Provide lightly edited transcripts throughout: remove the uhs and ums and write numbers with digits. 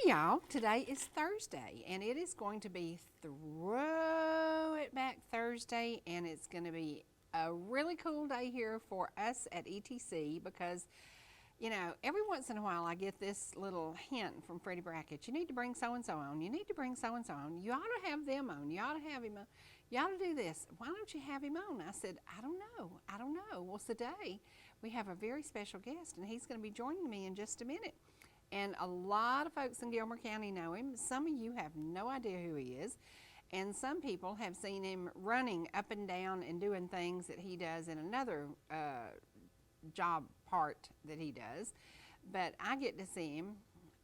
y'all. Today is Thursday, and it is going to be Throw It Back Thursday, and it's going to be a really cool day here for us at ETC because, you know, every once in a while I get this little hint from Freddie Brackett. You need to bring so-and-so on. You need to bring so-and-so on. You ought to have them on. You ought to have him on. You ought to do this. Why don't you have him on? I said, I don't know. Well, today we have a very special guest, and he's going to be joining me in just a minute. And a lot of folks in Gilmer County know him. Some of you have no idea who he is. And some people have seen him running up and down and doing things that he does in another job part that he does. But I get to see him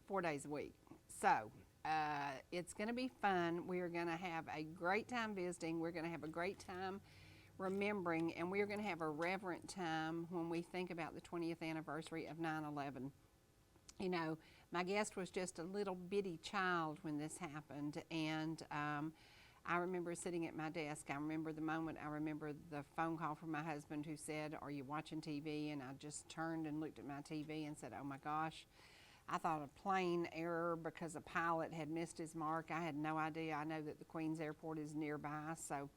4 days a week. So it's going to be fun. We are going to have a great time visiting. We're going to have a great time remembering. And we're going to have a reverent time when we think about the 20th anniversary of 9/11. You know, my guest was just a little bitty child when this happened, and I remember sitting at my desk. I remember the moment. I remember the phone call from my husband who said, "Are you watching TV?" And I just turned and looked at my TV and said, "Oh my gosh, I thought a plane error because a pilot had missed his mark. I had no idea. I know that the Queens Airport is nearby, so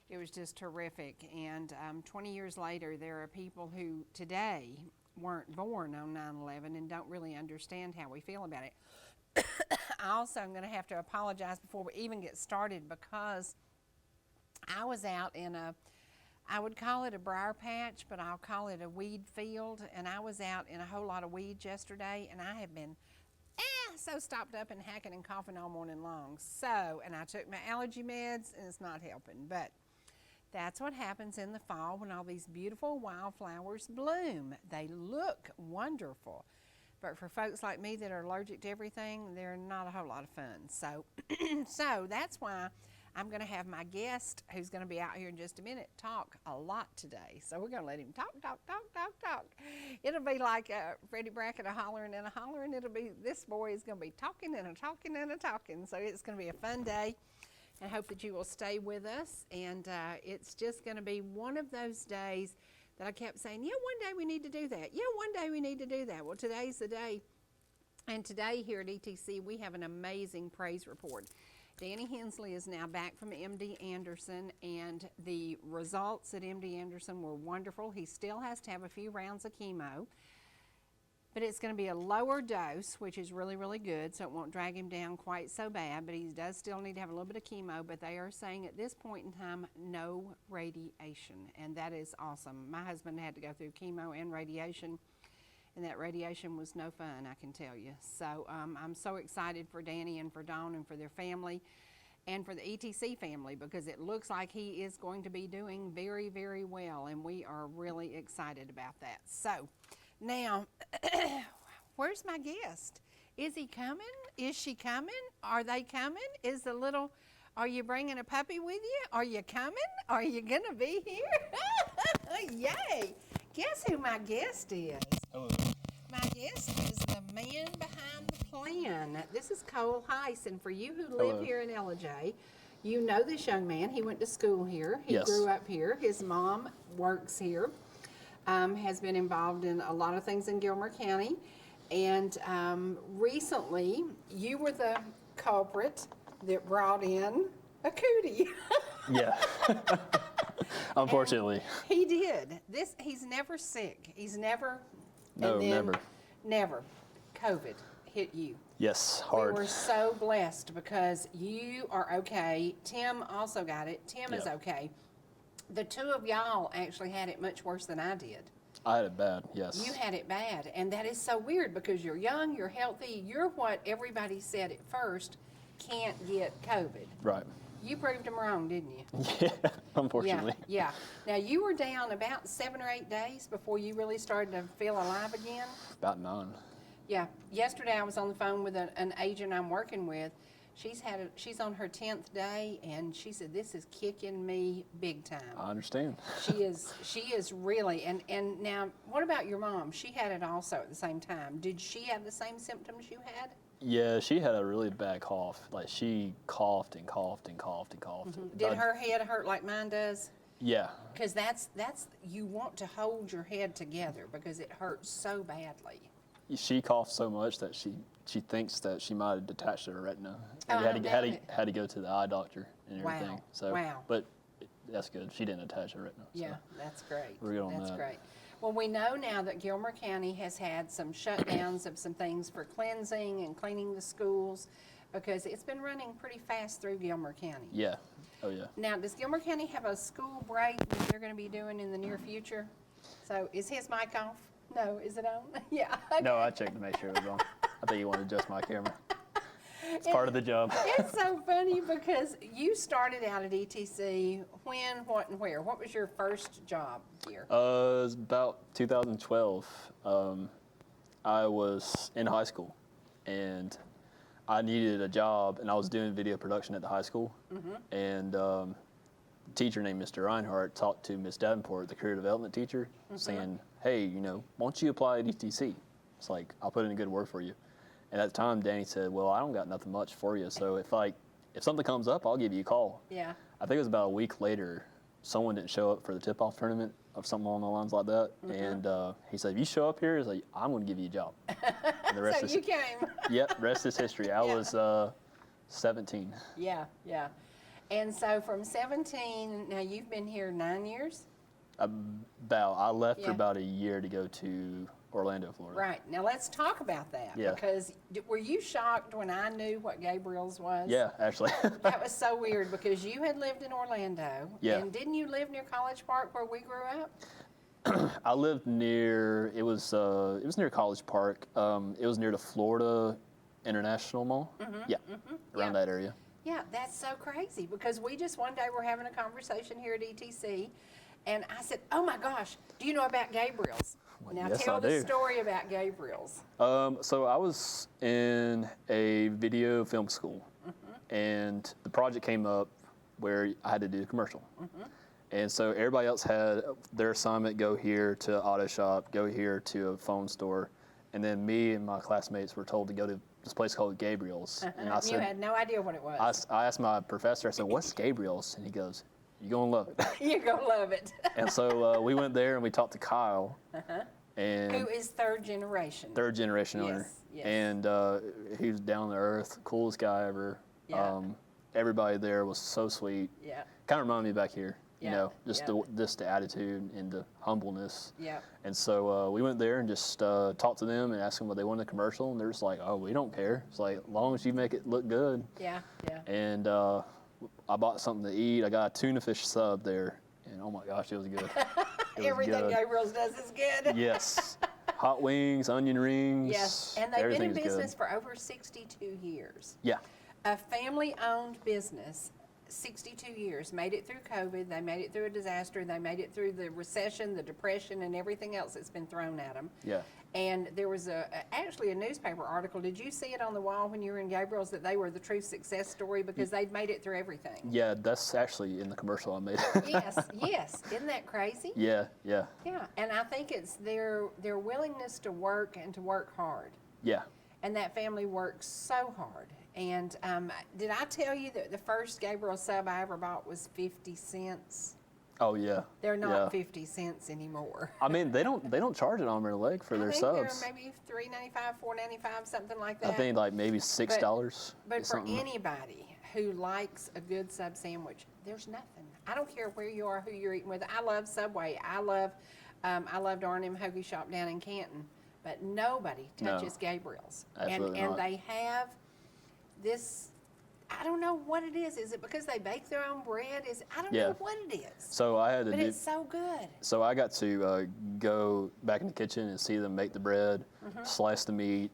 it was just horrific." And 20 years later, there are people who today weren't born on 9/11 and don't really understand how we feel about it. I also am going to have to apologize before we even get started because I was out in I would call it a briar patch, but I'll call it a weed field, and I was out in a whole lot of weeds yesterday, and I have been so stopped up and hacking and coughing all morning long. So, and I took my allergy meds, and it's not helping, but that's what happens in the fall when all these beautiful wildflowers bloom. They look wonderful. But for folks like me that are allergic to everything, they're not a whole lot of fun. So, so that's why I'm going to have my guest, who's going to be out here in just a minute, talk a lot today. So we're going to let him talk. It'll be like Freddie Brackett a hollering and a hollering. It'll be, this boy is going to be talking and a talking and a talking. So it's going to be a fun day. I hope that you will stay with us, and it's just going to be one of those days that I kept saying, yeah, one day we need to do that. Yeah, one day we need to do that. Well, today's the day, and today here at ETC, we have an amazing praise report. Danny Hensley is now back from MD Anderson, and the results at MD Anderson were wonderful. He still has to have a few rounds of chemo, but it's going to be a lower dose, which is really, really good, so it won't drag him down quite so bad, but he does still need to have a little bit of chemo, but they are saying at this point in time, no radiation, and that is awesome. My husband had to go through chemo and radiation, and that radiation was no fun, I can tell you. So I'm so excited for Danny and for Dawn and for their family and for the ETC family, because it looks like he is going to be doing very, very well, and we are really excited about that. So now, where's my guest? Is he coming? Is she coming? Are they coming? Are you bringing a puppy with you? Are you coming? Are you going to be here? Yay! Guess who my guest is? Hello. My guest is the man behind the plan. This is Cole Hice, and for you who live Hello. here in LJ, you know this young man. He went to school here. He Yes. grew up here. His mom works here. Has been involved in a lot of things in Gilmer County, and recently you were the culprit that brought in a cootie. Yeah. Unfortunately. And he did. He's never sick. He's never. No, never. Never. COVID hit you. Yes, hard. We were so blessed because you are okay. Tim also got it. Tim is Yeah. okay. The two of y'all actually had it much worse than I did. I had it bad, yes. You had it bad, and that is so weird because you're young, you're healthy, you're what everybody said at first can't get COVID. Right. You proved them wrong, didn't you? Yeah, unfortunately. Yeah. Now, you were down about 7 or 8 days before you really started to feel alive again. About 9. Yeah. Yesterday, I was on the phone with an agent I'm working with. She's on her 10th day, and she said, this is kicking me big time. I understand. She is really, and now, what about your mom? She had it also at the same time. Did she have the same symptoms you had? Yeah, she had a really bad cough. Like, she coughed and coughed and coughed and coughed. Mm-hmm. Did her head hurt like mine does? Yeah. Because that's you want to hold your head together because it hurts so badly. she coughed so much that she thinks that she might have detached her retina. Oh, And I don't doubt it. had to go to the eye doctor and Wow. everything. So, Wow. but that's good. She didn't attach her retina. Yeah, So. that's great. We're good on That's that. great. Well, we know now that Gilmer County has had some shutdowns of some things for cleansing and cleaning the schools because it's been running pretty fast through Gilmer County. Yeah. Oh yeah. Now, does Gilmer County have a school break that they're going to be doing in the near future? So is his mic off? No, is it on? Yeah. Okay. No, I checked to make sure it was on. I think you want to adjust my camera. It's part of the job. It's so funny because you started out at ETC when, what, and where? What was your first job here? It was about 2012. I was in high school, and I needed a job, and I was doing video production at the high school. And a teacher named Mr. Reinhardt talked to Miss Davenport, the career development teacher, saying, hey, why don't you apply at ETC? It's like, I'll put in a good word for you. And at the time, Danny said, well, I don't got nothing much for you, so if something comes up, I'll give you a call. Yeah. I think it was about a week later, someone didn't show up for the tip-off tournament or something along the lines like that. And he said, if you show up here, he's like, I'm going to give you a job. And the rest So you came. Yep, rest is history. I was 17. Yeah, yeah. And so from 17, now you've been here 9 years? I left for Yeah. about a year to go to Orlando, Florida. Right. Now let's talk about that. Yeah. Because were you shocked when I knew what Gabriel's was? Yeah, actually. That was so weird because you had lived in Orlando. Yeah. And didn't you live near College Park where we grew up? I lived near, it was near College Park. It was near the Florida International Mall. Yeah, around Yeah. that area. Yeah, that's so crazy because we just one day were having a conversation here at ETC and I said, oh my gosh, do you know about Gabriel's? Well, Now yes, tell I the do. story about Gabriel's. So I was in a video film school, and the project came up where I had to do a commercial. And so everybody else had their assignment, go here to auto shop, go here to a phone store. And then me and my classmates were told to go to this place called Gabriel's. And I You said, had no idea what it was. I asked my professor, I said, what's Gabriel's? And he goes, you're going to love it. You're going to love it. And so we went there and we talked to Kyle. And Who is third generation? third generation owner. Yes. And he was down to earth, coolest guy ever. Yeah. Everybody there was so sweet. Yeah. Kind of reminded me back here, Yeah, just yeah. the attitude and the humbleness. Yeah. And so we went there and just talked to them and asked them what they wanted in the commercial, and they're just like, oh, we don't care. It's like, as long as you make it look good. Yeah. Yeah. And I bought something to eat. I got a tuna fish sub there, and oh my gosh, it was good. It was Everything good. Gabriel's does is good. Yes. Hot wings, onion rings. Yes. And they've been in everything's business good. for over 62 years. Yeah. A family-owned business, 62 years, made it through COVID, they made it through a disaster, they made it through the recession, the depression, and everything else that's been thrown at them. Yeah. And there was actually a newspaper article, did you see it on the wall when you were in Gabriel's, that they were the true success story because they'd made it through everything? Yeah, that's actually in the commercial I made. Yes, yes. Isn't that crazy? Yeah, yeah, Yeah, and I think it's their willingness to work and to work hard. yeah. And that family works so hard. And did I tell you that the first Gabriel sub I ever bought was 50 cents? Oh yeah. They're not yeah. 50 cents anymore. I mean, they don't charge an arm and a leg for I their think subs. they're maybe $3.95, $4.95, something like I that. think like maybe $6. But for something. anybody who likes a good sub sandwich, there's nothing. I don't care where you are, who you're eating with. I love Subway. I loved R&M Hoagie Shop down in Canton. But nobody touches Gabriel's. Absolutely and not. they have this, I don't know what it is. Is it because they bake their own bread? I don't Yeah. know what it is. So I had to But do. it's so good. So I got to go back in the kitchen and see them make the bread, slice the meat.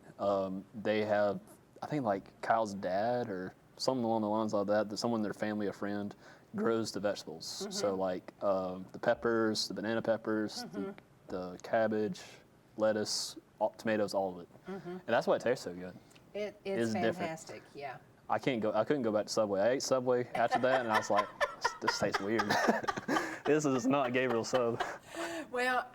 They have, I think like Kyle's dad or something along the lines like that. That someone in their family, a friend, grows the vegetables. So like the peppers, the banana peppers, the cabbage, lettuce, tomatoes, all of it. And that's why it tastes so good. It's is different. fantastic. Yeah. I couldn't go back to Subway. I ate Subway after that, and I was like, this tastes weird. This is not Gabriel sub. Well,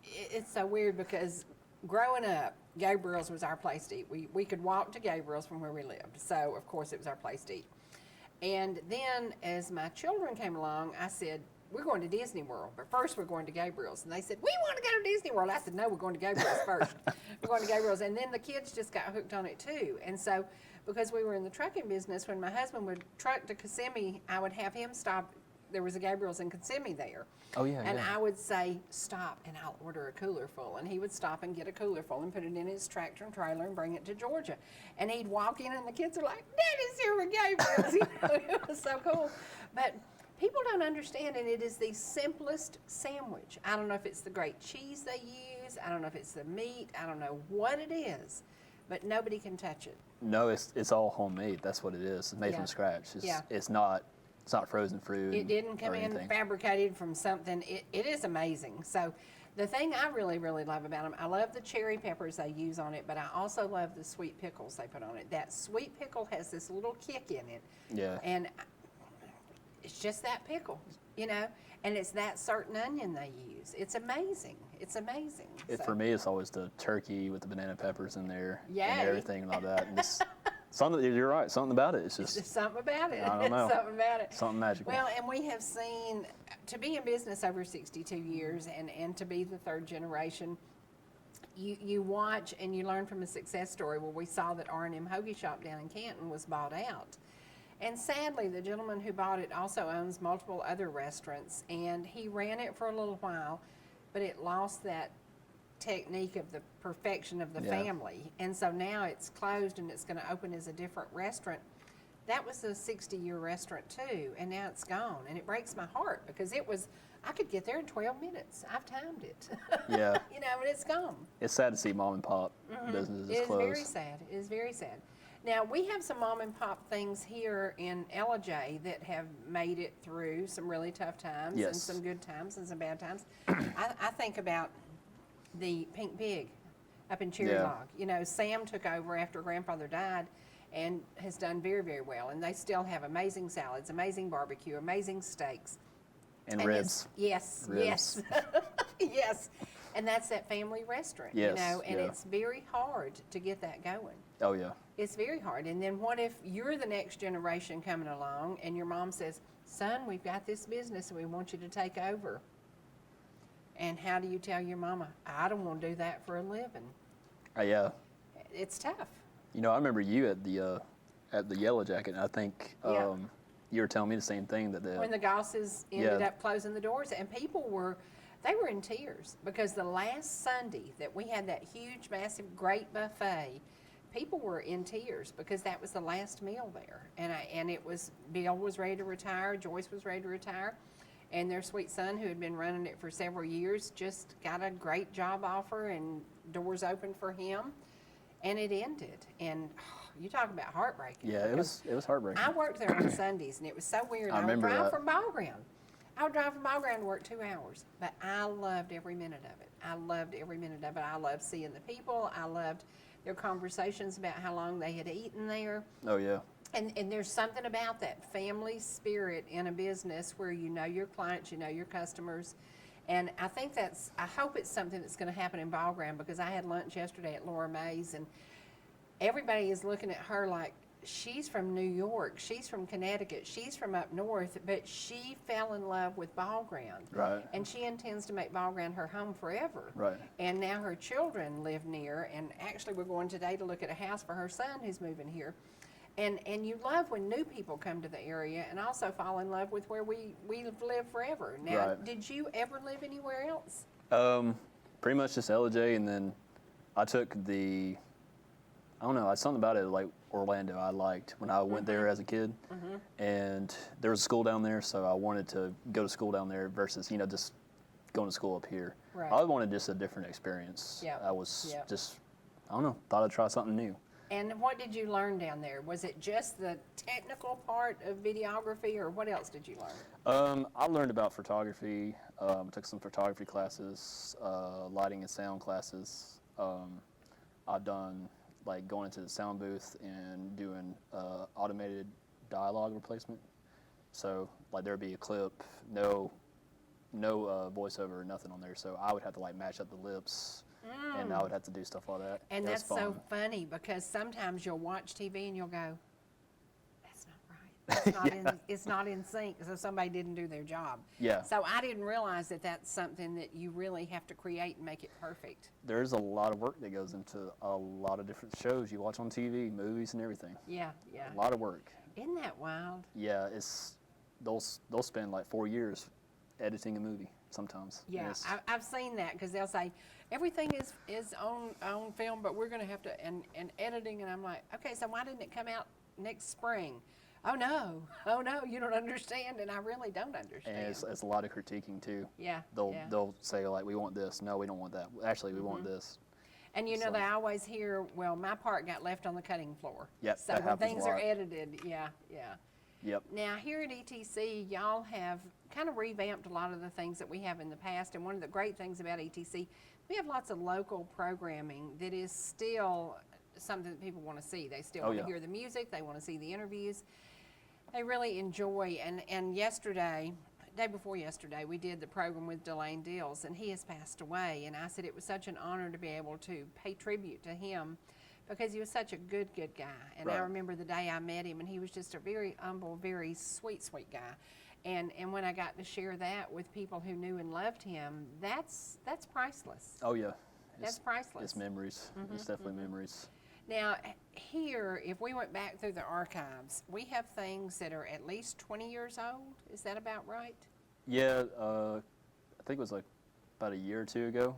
it's so weird because growing up, Gabriel's was our place to eat. We could walk to Gabriel's from where we lived. So, of course, it was our place to eat. And then as my children came along, I said, we're going to Disney World, but first we're going to Gabriel's. And they said, we want to go to Disney World. I said, no, we're going to Gabriel's first. We're going to Gabriel's. And then the kids just got hooked on it too. And so, because we were in the trucking business, when my husband would truck to Kissimmee, I would have him stop. There was a Gabriel's in Kissimmee there. Oh, yeah, And yeah. I would say, stop, and I'll order a cooler full. And he would stop and get a cooler full and put it in his tractor and trailer and bring it to Georgia. And he'd walk in, and the kids are like, Daddy's here with Gabriel's. You know, it was so cool. But people don't understand, and it is the simplest sandwich. I don't know if it's the great cheese they use. I don't know if it's the meat. I don't know what it is, but nobody can touch it. No, it's all homemade. That's what it is. It's made from scratch. It's not frozen fruit. It didn't come in fabricated from something. It is amazing. So the thing I really, really love about them, I love the cherry peppers they use on it, but I also love the sweet pickles they put on it. That sweet pickle has this little kick in it. Yeah. And it's just that pickle, you know, and it's that certain onion they use. It's amazing. It's amazing. For me, it's always the turkey with the banana peppers in there Yay. and everything and all that. And something, you're right, something about it. It's just something about it. I don't know. Something about it. Something magical. Well, and we have seen, to be in business over 62 years and to be the third generation, you watch and you learn from a success story where we saw that R&M Hoagie Shop down in Canton was bought out. And sadly, the gentleman who bought it also owns multiple other restaurants, and he ran it for a little while, but it lost that technique of the perfection of the family. And so now it's closed and it's going to open as a different restaurant. That was a 60-year restaurant too, and now it's gone. And it breaks my heart because I could get there in 12 minutes. I've timed it. Yeah. You know, and it's gone. It's sad to see mom and pop businesses It is close. very sad. It is very sad. Now, we have some mom and pop things here in LJ that have made it through some really tough times and some good times and some bad times. I think about the Pink Pig up in Cherie Log. You know, Sam took over after grandfather died and has done very, very well. And they still have amazing salads, amazing barbecue, amazing steaks. And ribs. Yes, Ribs. yes, yes. And that's that family restaurant, you know, and it's very hard to get that going. Oh, yeah. It's very hard. And then what if you're the next generation coming along and your mom says, son, we've got this business and we want you to take over. And how do you tell your mama, I don't want to do that for a living? Yeah. It's tough. You know, I remember you at the Yellow Jacket, and I think you were telling me the same thing that when the Gosses ended up closing the doors, and people were in tears because the last Sunday that we had that huge, massive, great buffet, people were in tears because that was the last meal there. And it was, Bill was ready to retire, Joyce was ready to retire, and their sweet son, who had been running it for several years, just got a great job offer and doors opened for him, and it ended. And you talk about heartbreaking. Yeah, it was heartbreaking. I worked there on Sundays, and it was so weird. I would drive from Ball Ground. I would drive from Ball Ground to work 2 hours, but I loved every minute of it. I loved every minute of it. I loved seeing the people. I loved their conversations about how long they had eaten there. Oh, yeah. And there's something about that family spirit in a business where you know your clients, you know your customers. And I think I hope it's something that's going to happen in Ball Ground, because I had lunch yesterday at Laura May's, and everybody is looking at her like, she's from New York, she's from Connecticut, she's from up north, but she fell in love with Ball Ground. Right. And she intends to make Ball Ground her home forever. Right. And now her children live near, and actually we're going today to look at a house for her son who's moving here. And you love when new people come to the area and also fall in love with where we live forever. Now, did you ever live anywhere else? Pretty much just LJ, and then I took I don't know, something about it like Orlando I liked when I went there as a kid. And there was a school down there, so I wanted to go to school down there versus, you know, just going to school up here. Right. I wanted just a different experience. Yeah. I was just, I don't know, thought I'd try something new. And what did you learn down there? Was it just the technical part of videography, or what else did you learn? I learned about photography. Took some photography classes, lighting and sound classes. I've done like going into the sound booth and doing automated dialogue replacement. So like there'd be a clip, no voiceover or nothing on there. So I would have to like match up the lips. And I would have to do stuff like that. And that's so funny, because sometimes you'll watch TV and you'll go, that's not it's not in sync, so somebody didn't do their job. Yeah. So I didn't realize that that's something that you really have to create and make it perfect. There's a lot of work that goes into a lot of different shows you watch on TV, movies, and everything. Yeah, yeah. A lot of work. Isn't that wild? Yeah, they'll spend like 4 years editing a movie sometimes. Yeah, I've seen that because they'll say everything is on film, but we're going to have to and editing, and I'm like, okay, so why didn't it come out next spring? Oh no, you don't understand, and I really don't understand. And it's a lot of critiquing too. Yeah, They'll say like, we want this. No, we don't want that. Actually, we want this. And you know, they always hear, well, my part got left on the cutting floor. Yep, So that when happens things a are lot. edited, yeah. Yep. Now here at ETC, y'all have kind of revamped a lot of the things that we have in the past, and one of the great things about ETC, we have lots of local programming that is still something that people want to see. They still want to hear the music, they want to see the interviews. They really enjoy, and yesterday, day before yesterday, we did the program with Delane Dills, and he has passed away, and I said it was such an honor to be able to pay tribute to him because he was such a good guy. And I remember the day I met him, and he was just a very humble, very sweet guy. And when I got to share that with people who knew and loved him, that's priceless. Oh yeah. That's priceless. It's memories. It's definitely memories. Now, here, if we went back through the archives, we have things that are at least 20 years old. Is that about right? Yeah, I think it was like about a year or two ago.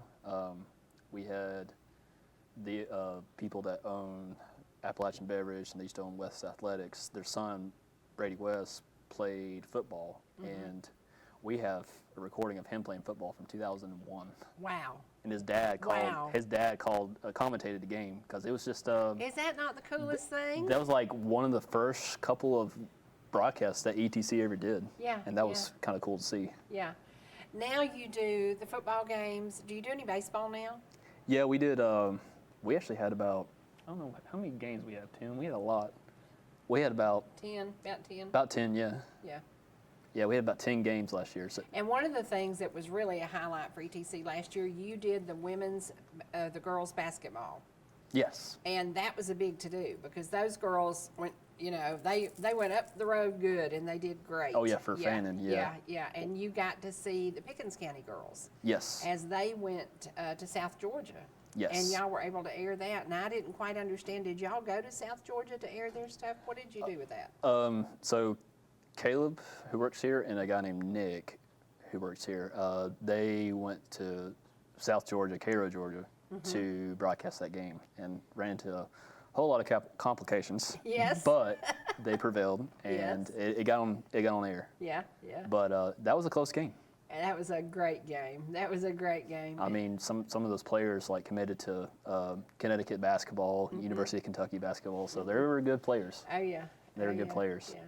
We had the people that own Appalachian Beverage and they used to own West Athletics. Their son, Brady West, played football, and we have a recording of him playing football from 2001. Wow. And his dad commentated the game because it was just. Is that not the coolest thing? That was like one of the first couple of broadcasts that ETC ever did. Yeah. And that was kind of cool to see. Yeah. Now you do the football games. Do you do any baseball now? Yeah, we did. We actually had about, I don't know how many games we had, Tim. We had a lot. We had about 10, about 10. About 10, yeah. Yeah. Yeah, we had about 10 games last year. So. And one of the things that was really a highlight for ETC last year, you did the girls basketball. Yes. And that was a big to-do because those girls went, they went up the road good and they did great. Oh, yeah, for Fannin, yeah. Yeah, and you got to see the Pickens County girls. Yes. As they went to South Georgia. Yes. And y'all were able to air that. And I didn't quite understand, did y'all go to South Georgia to air their stuff? What did you do with that? So Caleb, who works here, and a guy named Nick, who works here, they went to South Georgia, Cairo, Georgia, to broadcast that game and ran into a whole lot of complications. Yes. But they prevailed, and Yes. it got on air. Yeah. But that was a close game. And that was a great game. I mean, some of those players like committed to Connecticut basketball, University of Kentucky basketball, so they were good players. Oh, yeah. They were good players. Yeah.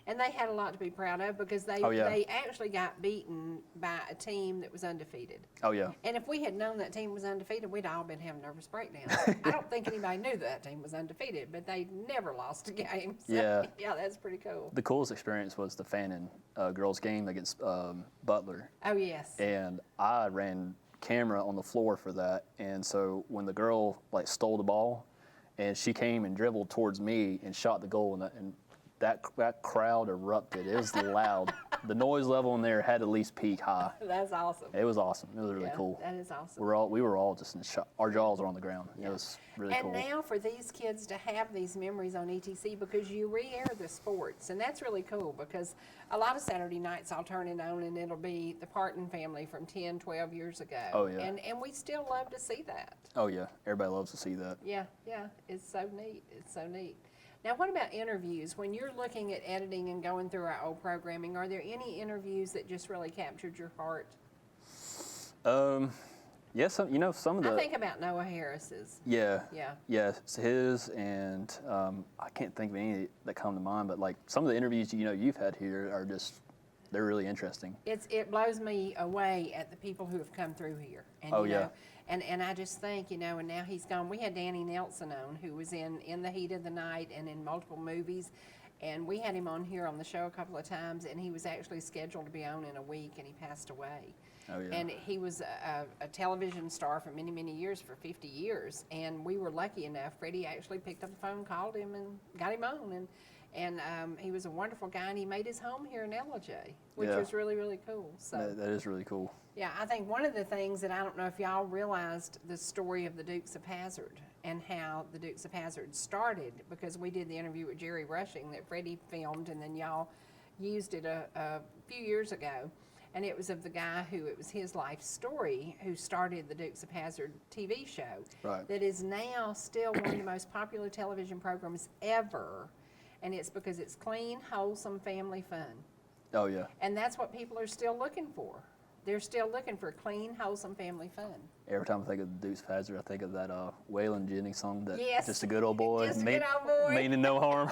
And they had a lot to be proud of because they actually got beaten by a team that was undefeated. Oh, yeah. And if we had known that team was undefeated, we'd all been having nervous breakdowns. I don't think anybody knew that team was undefeated, but they never lost a game. So, Yeah. Yeah, that's pretty cool. The coolest experience was the Fannin girls game against Butler. Oh, yes. And I ran camera on the floor for that. And so when the girl like stole the ball and she came and dribbled towards me and shot the goal and that crowd erupted. It was loud. The noise level in there had at least peak high. That's awesome. It was awesome. It was really cool. That is awesome. We were all just in shock. Our jaws were on the ground. It was really cool. And now for these kids to have these memories on ETC because you re-air the sports, and that's really cool because a lot of Saturday nights I'll turn it on and it'll be the Parton family from 10, 12 years ago. Oh, yeah. And we still love to see that. Oh, yeah. Everybody loves to see that. Yeah. It's so neat. Now, what about interviews? When you're looking at editing and going through our old programming, are there any interviews that just really captured your heart? Yeah, some of the. I think about Noah Harris's. Yeah. Yeah. Yeah, it's his, and I can't think of any that come to mind, but like some of the interviews you've had here are just, they're really interesting. It blows me away at the people who have come through here. And, And I just think, and now he's gone. We had Danny Nelson on, who was in The Heat of the Night and in multiple movies. And we had him on here on the show a couple of times, and he was actually scheduled to be on in a week, and he passed away. Oh, yeah. And he was a television star for many, many years, for 50 years. And we were lucky enough. Freddie actually picked up the phone, called him, and got him on. And he was a wonderful guy, and he made his home here in LJ, which Yeah. was really, really cool. So That is really cool. yeah, I think one of the things that I don't know if y'all realized the story of the Dukes of Hazzard and how the Dukes of Hazzard started, because we did the interview with Jerry Rushing that Freddie filmed, and then y'all used it a few years ago. And it was of the guy who, it was his life story, who started the Dukes of Hazzard TV show. Right. That is now still one of the most popular television programs ever. And it's because it's clean, wholesome family fun. Oh, yeah. And that's what people are still looking for. They're still looking for clean, wholesome family fun. Every time I think of the Dukes of Hazzard, I think of that Waylon Jennings song, that Yes. Just a Good Old Boy, Just a good old boy. meaning no harm.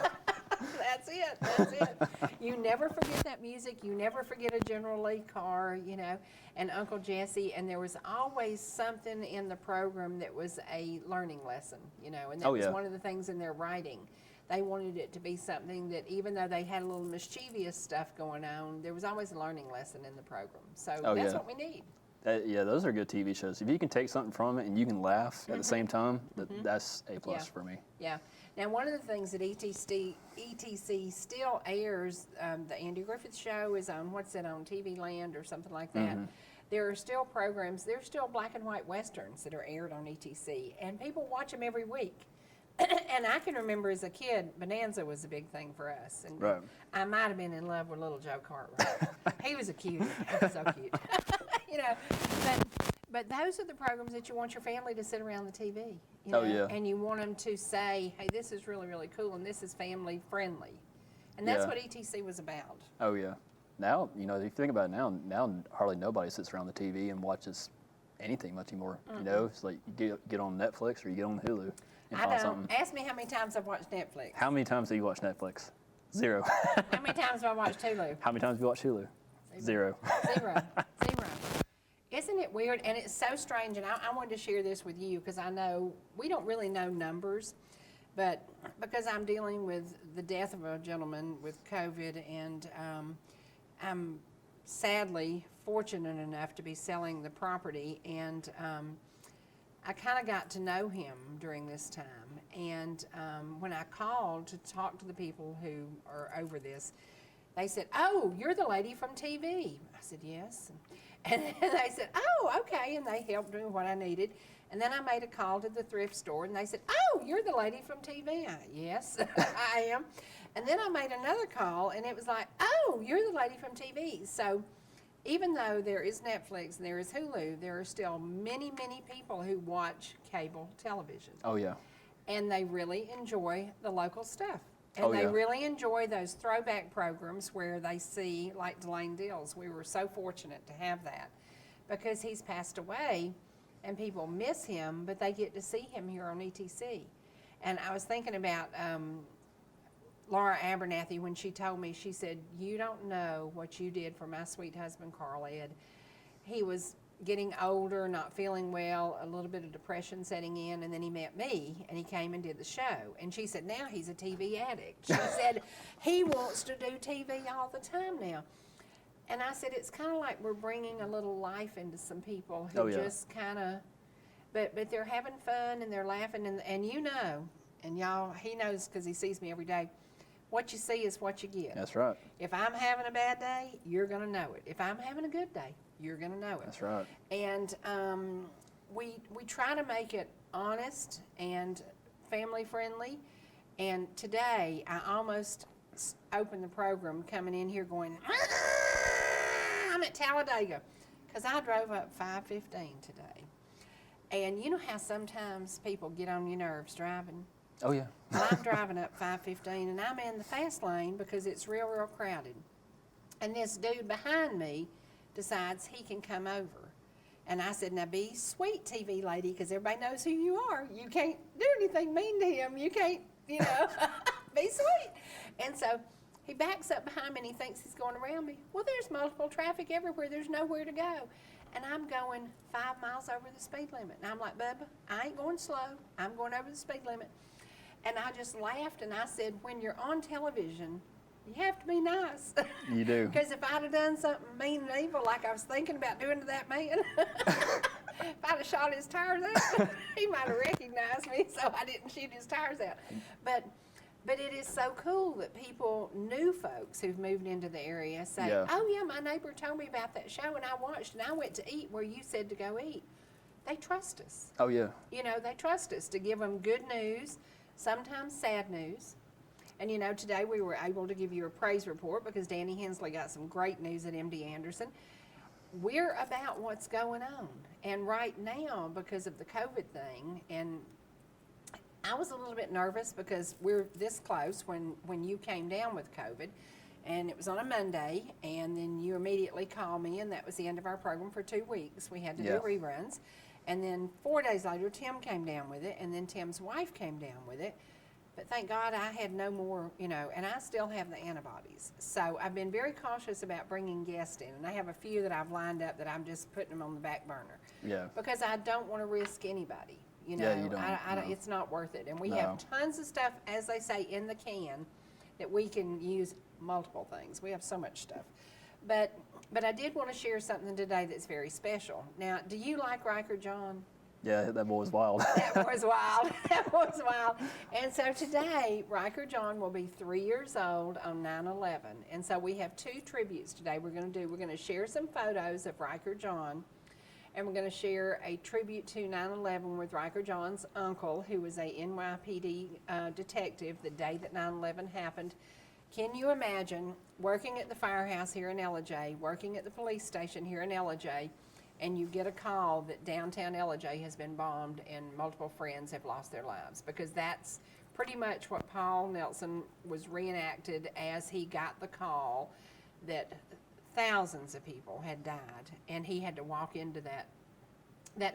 That's it. That's it. You never forget that music. You never forget a General Lee car, you know, and Uncle Jesse. And there was always something in the program that was a learning lesson, you know, and that was one of the things in their writing. They wanted it to be something that, even though they had a little mischievous stuff going on, there was always a learning lesson in the program. So that's what we need. Yeah, those are good TV shows. If you can take something from it and you can laugh at the same time, that's A+ for me. Yeah. Now, one of the things that ETC still airs, the Andy Griffith Show is on, what's it on, TV Land or something like that. There are still programs, there's still black and white westerns that are aired on ETC, and people watch them every week. And I can remember as a kid, Bonanza was a big thing for us. And Right. I might have been in love with little Joe Cartwright. He was a cutie. He was so cute. You know, but those are the programs that you want your family to sit around the TV. You know? Oh, yeah. And you want them to say, hey, this is really, really cool, and this is family friendly. And that's what ETC was about. Oh, yeah. Now, you know, if you think about it now hardly nobody sits around the TV and watches anything much anymore. You know, it's like you get on Netflix or you get on Hulu and I find don't. something. Ask me how many times I've watched Netflix. How many times have you watched Netflix? 0. How many times have I watched Hulu? How many times have you watched Hulu? 0. Zero. Isn't it weird? And it's so strange, and I wanted to share this with you because I know we don't really know numbers, but because I'm dealing with the death of a gentleman with COVID, and I'm sadly fortunate enough to be selling the property, and I kind of got to know him during this time. And when I called to talk to the people who are over this, they said, "Oh, you're the lady from TV." I said, "Yes." And they said, "Oh, okay." And they helped me with what I needed. And then I made a call to the thrift store, and they said, "Oh, you're the lady from TV." Yes, I am. And then I made another call, and it was like, "Oh, you're the lady from TV." So even though there is Netflix and there is Hulu, there are still many, many people who watch cable television. Oh, yeah. And they really enjoy the local stuff. And Oh, they yeah. really enjoy those throwback programs where they see, like Delane Dills. We were so fortunate to have that because he's passed away and people miss him, but they get to see him here on ETC. And I was thinking about Laura Abernathy when she told me, she said, "You don't know what you did for my sweet husband, Carl Ed. He was getting older, not feeling well, a little bit of depression setting in, and then he met me, and he came and did the show." And she said, now he's a TV addict. She said, he wants to do TV all the time now. And I said, it's kind of like we're bringing a little life into some people who just kind of, but they're having fun, and they're laughing, and you know, and y'all, he knows because he sees me every day, what you see is what you get. That's right. If I'm having a bad day, you're going to know it. If I'm having a good day, you're going to know it. That's right. And we try to make it honest and family friendly. And today, I almost opened the program coming in here going, I'm at Talladega, because I drove up 515 today. And you know how sometimes people get on your nerves driving? Oh, yeah. Well, I'm driving up 515, and I'm in the fast lane because it's real, real crowded. And this dude behind me decides he can come over. And I said, now be sweet, TV lady, because everybody knows who you are. You can't do anything mean to him. You can't, you know, be sweet. And so he backs up behind me, and he thinks he's going around me. Well, there's multiple traffic everywhere. There's nowhere to go. And I'm going 5 miles over the speed limit. And I'm like, Bubba, I ain't going slow. I'm going over the speed limit. And I just laughed, and I said, when you're on television, you have to be nice. You do. Because if I'd have done something mean and evil like I was thinking about doing to that man, if I'd have shot his tires out, he might have recognized me, so I didn't shoot his tires out. But But it is so cool that people, new folks who've moved into the area say, Yeah. oh yeah, my neighbor told me about that show and I watched and I went to eat where you said to go eat. They trust us. Oh yeah. You know, they trust us to give them good news, sometimes sad news. And you know, today we were able to give you a praise report because Danny Hensley got some great news at MD Anderson. We're about what's going on. And right now, because of the COVID thing, and I was a little bit nervous because we're this close when you came down with COVID, and it was on a Monday, and then you immediately called me, and that was the end of our program for 2 weeks. We had to do reruns. And then 4 days later, Tim came down with it, and then Tim's wife came down with it. But thank God I had no more, you know, and I still have the antibodies. So I've been very cautious about bringing guests in, and I have a few that I've lined up that I'm just putting them on the back burner. Yeah. Because I don't want to risk anybody. You know, Yeah, you don't, no. It's not worth it. And we No. have tons of stuff, as they say, in the can that we can use multiple things. We have so much stuff. But I did want to share something today that's very special. Now, do you like Ryker, John? Yeah, that boy was wild. That was wild. That was wild. And so today, Ryker John will be 3 years old on 9/11. And so we have 2 tributes today we're going to do. We're going to share some photos of Ryker John, and we're going to share a tribute to 9/11 with Ryker John's uncle, who was a NYPD detective the day that 9/11 happened. Can you imagine working at the firehouse here in Ellijay, working at the police station here in Ellijay, and you get a call that downtown Ellijay has been bombed and multiple friends have lost their lives? Because that's pretty much what Paul Nelson was reenacted as he got the call that thousands of people had died, and he had to walk into that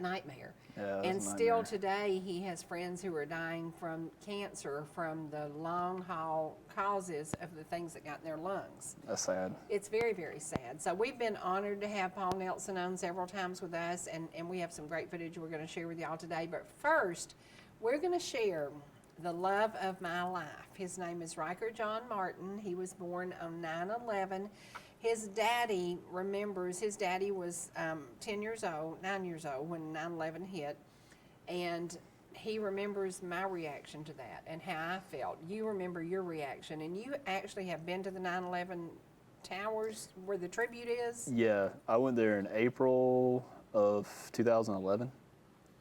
nightmare. Yeah, it was And a still nightmare. today he has friends who are dying from cancer from the long haul causes of the things that got in their lungs. That's sad. It's very, very sad. So we've been honored to have Paul Nelson on several times with us, and we have some great footage we're going to share with y'all today. But first, we're going to share the love of my life. His name is Ryker John Martin. He was born on 9/11. His daddy remembers, his daddy was 9 years old when 9/11 hit, and he remembers my reaction to that and how I felt. You remember your reaction, and you actually have been to the 9/11 towers where the tribute is? Yeah, I went there in April of 2011,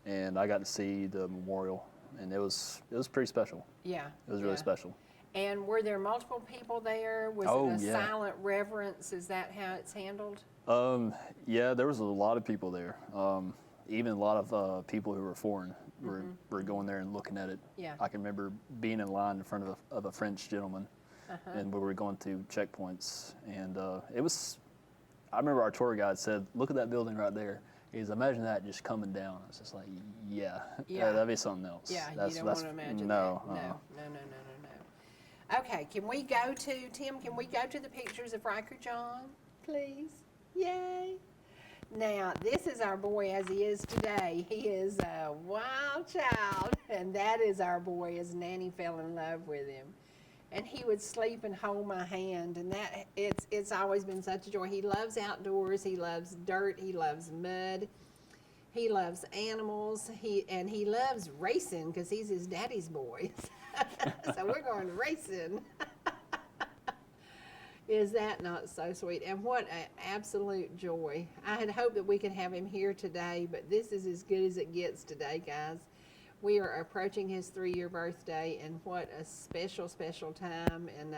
and I got to see the memorial, and it was pretty special. Yeah. It was really special. And were there multiple people there? Was Oh, it a yeah. silent reverence? Is that how it's handled? Yeah, there was a lot of people there. Even a lot of people who were foreign were going there and looking at it. Yeah. I can remember being in line in front of a French gentleman, and we were going through checkpoints, and it was. I remember our tour guide said, "Look at that building right there." He's imagine that just coming down. I was just like, yeah, that'd be something else. Yeah, you don't want to imagine no, that. No. Okay, can we go to, Tim, can we go to the pictures of Ryker John, please? Yay. Now, this is our boy as he is today. He is a wild child, and that is our boy as Nanny fell in love with him. And he would sleep and hold my hand, and that it's always been such a joy. He loves outdoors, he loves dirt, he loves mud, he loves animals, he loves racing because he's his daddy's boy. So we're going racing. Is that not so sweet? And what an absolute joy. I had hoped that we could have him here today, but this is as good as it gets today, guys. We are approaching his 3-year birthday, and what a special, special time. And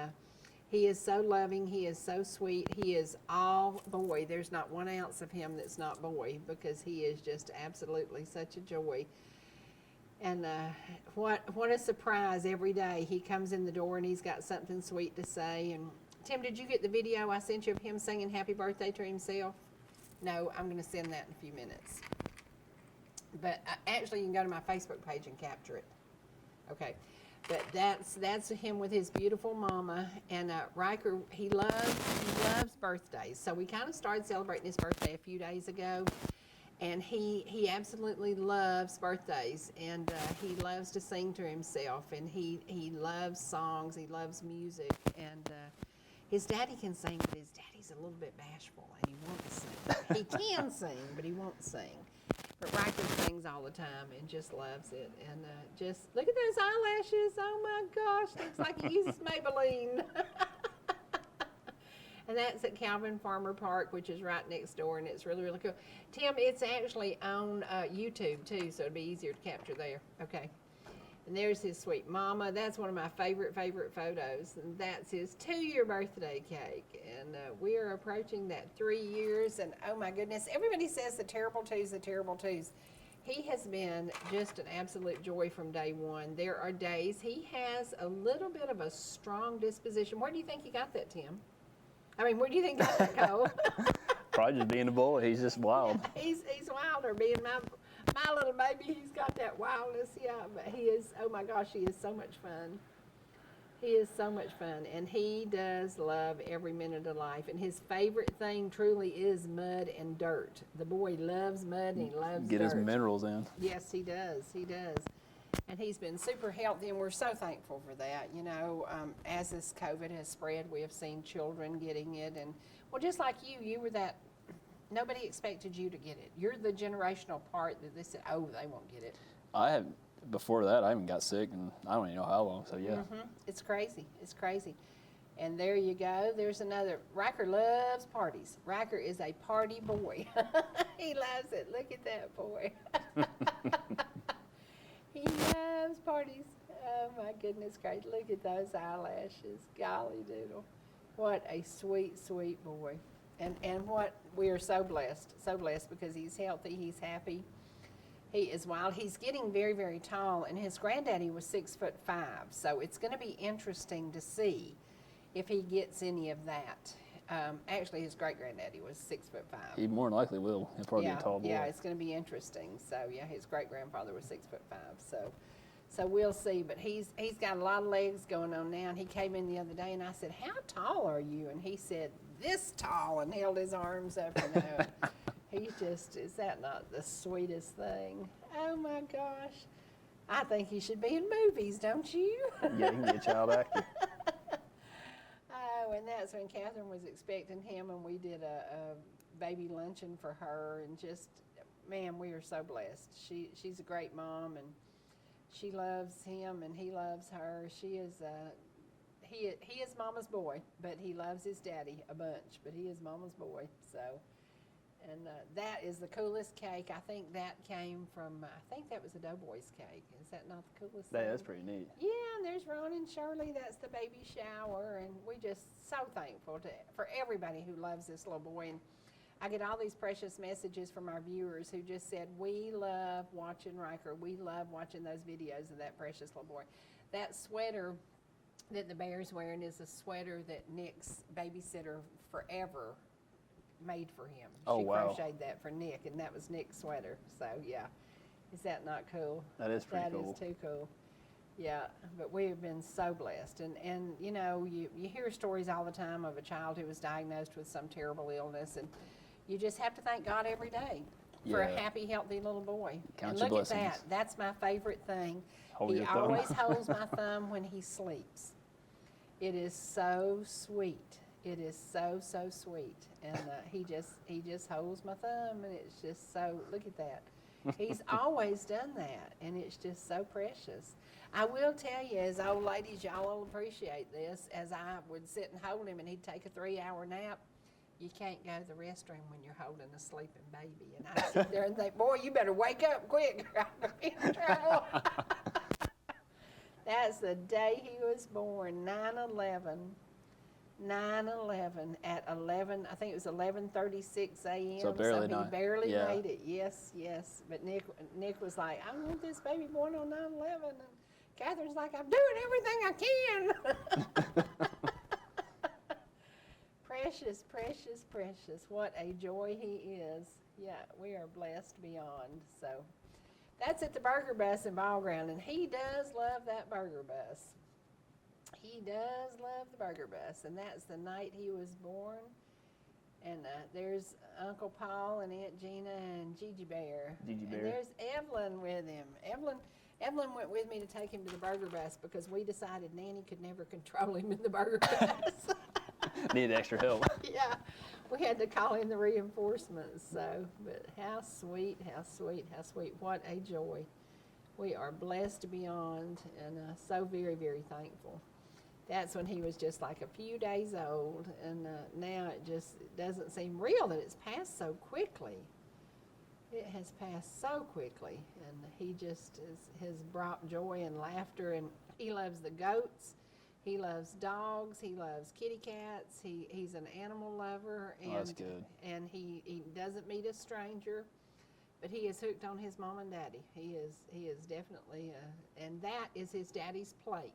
he is so loving. He is so sweet. He is all boy. There's not 1 ounce of him that's not boy, because he is just absolutely such a joy. And what a surprise every day. He comes in the door and he's got something sweet to say. And Tim, did you get the video I sent you of him singing happy birthday to himself? No, I'm going to send that in a few minutes. But actually, you can go to my Facebook page and capture it. Okay, but that's him with his beautiful mama. And Ryker, he loves birthdays. So we kind of started celebrating his birthday a few days ago. And he absolutely loves birthdays, and he loves to sing to himself, and he loves songs, he loves music, and his daddy can sing, but his daddy's a little bit bashful, and he won't sing. He can sing, but he won't sing. But Ryker sings all the time and just loves it. And just look at those eyelashes. Oh my gosh, looks like he uses Maybelline. And that's at Calvin Farmer Park, which is right next door, and it's really, really cool. Tim, it's actually on YouTube too, so it'd be easier to capture there. Okay. And there's his sweet mama. That's one of my favorite photos. And that's his 2-year birthday cake. And we are approaching that 3 years. And oh my goodness, everybody says the terrible twos. He has been just an absolute joy from day one. There are days he has a little bit of a strong disposition. Where do you think he got that, Tim? I mean, where do you think he got that, Cole? Probably just being a boy. He's just wild. He's wilder. Being my little baby, he's got that wildness, yeah. But he is, oh my gosh, he is so much fun. He is so much fun, and he does love every minute of life. And his favorite thing truly is mud and dirt. The boy loves mud and he loves Get dirt. his minerals in. Yes, he does. He does. And he's been super healthy, and we're so thankful for that. You know, as this COVID has spread, we have seen children getting it. And, well, just like you were that, nobody expected you to get it. You're the generational part that they said, oh, they won't get it. Before that, I even got sick, and I don't even know how long, so yeah. Mm-hmm. It's crazy. It's crazy. And there you go. There's another. Ryker loves parties. Ryker is a party boy. He loves it. Look at that boy. He loves parties. Oh, my goodness gracious. Look at those eyelashes. Golly doodle. What a sweet, sweet boy. And what, we are so blessed because he's healthy, he's happy. He is wild. He's getting very, very tall, and his granddaddy was 6'5", so it's going to be interesting to see if he gets any of that. Actually, his great-granddaddy was 6'5". He more than likely will. He'll probably be a tall boy. Yeah, it's going to be interesting. So, yeah, his great-grandfather was 6'5", so we'll see. But he's got a lot of legs going on now, and he came in the other day, and I said, how tall are you? And he said, this tall, and held his arms up, you know. He's just, is that not the sweetest thing? Oh, my gosh. I think he should be in movies, don't you? Yeah, he can be a child actor. Oh, and that's when Catherine was expecting him, and we did a baby luncheon for her, and just, man, we are so blessed. She's a great mom, and she loves him, and he loves her. He is Mama's boy, but he loves his daddy a bunch, but he is Mama's boy, so. And that is the coolest cake. I think that came from, I think that was a Doughboys cake. Is that not the coolest thing? That's pretty neat. Yeah, and there's Ron and Shirley. That's the baby shower. And we just so thankful for everybody who loves this little boy. And I get all these precious messages from our viewers who just said, we love watching Ryker. We love watching those videos of that precious little boy. That sweater that the bear's wearing is a sweater that Nick's babysitter forever made for him. Oh, she wow. crocheted that for Nick, and that was Nick's sweater. So, yeah. Is that not cool? That is pretty cool. That is too cool. Yeah, but we have been so blessed. And you know, you hear stories all the time of a child who was diagnosed with some terrible illness, and you just have to thank God every day for a happy, healthy little boy. Count and your look blessings. at that. That's my favorite thing. Hold He your thumb. always holds my thumb when he sleeps. It is so sweet. It is so, so sweet. And he just holds my thumb, and it's just so, look at that. He's always done that, and it's just so precious. I will tell you, as old ladies, y'all will appreciate this, as I would sit and hold him, and he'd take a 3-hour nap. You can't go to the restroom when you're holding a sleeping baby. And I sit there and think, boy, you better wake up quick, or I'm going to be in trouble. That's the day he was born, 9/11. 9/11 at 11, I think it was 11:36 a.m. So barely he nine. barely Yeah. made it. Yes. But Nick was like, I want this baby born on 9/11. And Catherine's like, I'm doing everything I can. Precious, precious, precious. What a joy he is. Yeah, we are blessed beyond. So that's at the Burger Bus in Ball Ground, and he does love that Burger Bus. He does love the Burger Bus, and that's the night he was born. And there's Uncle Paul and Aunt Gina and Gigi Bear. Gigi Bear. And there's Evelyn with him. Evelyn went with me to take him to the Burger Bus because we decided Nanny could never control him in the Burger Bus. Needed extra help. Yeah. we had to call in the reinforcements. So, but how sweet, how sweet, how sweet. What a joy. We are blessed beyond and so very, very thankful. That's when he was just like a few days old, and now it just doesn't seem real that it's passed so quickly. It has passed so quickly, and he just has brought joy and laughter, and he loves the goats. He loves dogs. He loves kitty cats. He's an animal lover, and that's good. And he doesn't meet a stranger, but he is hooked on his mom and daddy. He is definitely, and that is his daddy's plate.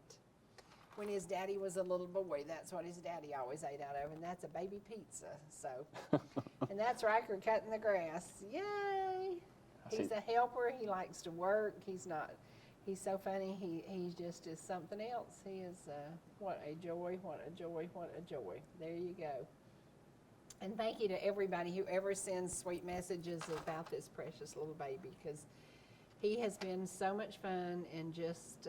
When his daddy was a little boy, that's what his daddy always ate out of, and that's a baby pizza. So, and that's Ryker cutting the grass. Yay! He's a helper. He likes to work. He's so funny. He just is something else. He is, what a joy, what a joy, what a joy. There you go. And thank you to everybody who ever sends sweet messages about this precious little baby, because he has been so much fun, and just,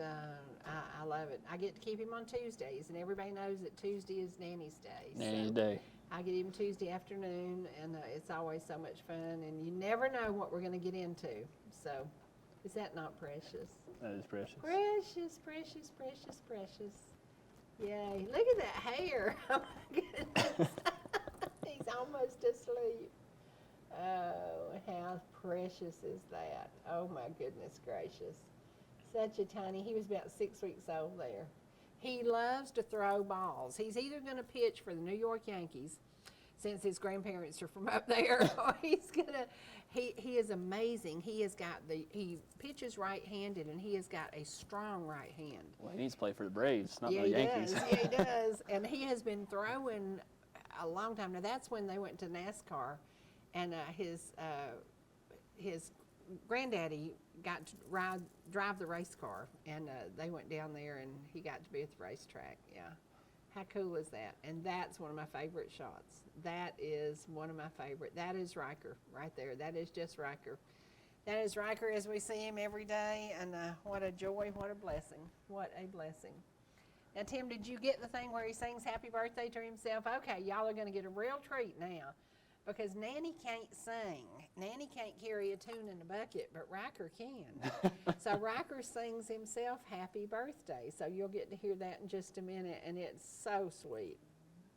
I love it. I get to keep him on Tuesdays, and everybody knows that Tuesday is Nanny's Day. Nanny's Day. I get him Tuesday afternoon, and it's always so much fun, and you never know what we're going to get into. So, is that not precious? That is precious. Precious, precious, precious, precious. Yay. Look at that hair. Oh, my goodness. He's almost asleep. Oh, how precious is that? Oh, my goodness gracious. Such a tiny, he was about 6 weeks old there. He loves to throw balls. He's either going to pitch for the New York Yankees, since his grandparents are from up there, or he's going to, he is amazing. He pitches right-handed, and he has got a strong right hand. Well, he needs to play for the Braves, not Yeah, the he Yankees. does. Yeah, he does. And he has been throwing a long time. Now, that's when they went to NASCAR, and his granddaddy got to drive the race car, and they went down there, and he got to be at the racetrack. Yeah. How cool is that? And that's one of my favorite shots. That is one of my favorite. That is Ryker right there. That is just Ryker. That is Ryker as we see him every day, and what a joy, what a blessing. What a blessing. Now, Tim, did you get the thing where he sings happy birthday to himself? Okay, y'all are going to get a real treat now, because Nanny can't sing. Nanny can't carry a tune in a bucket, but Ryker can. So Ryker sings himself happy birthday. So you'll get to hear that in just a minute, and it's so sweet.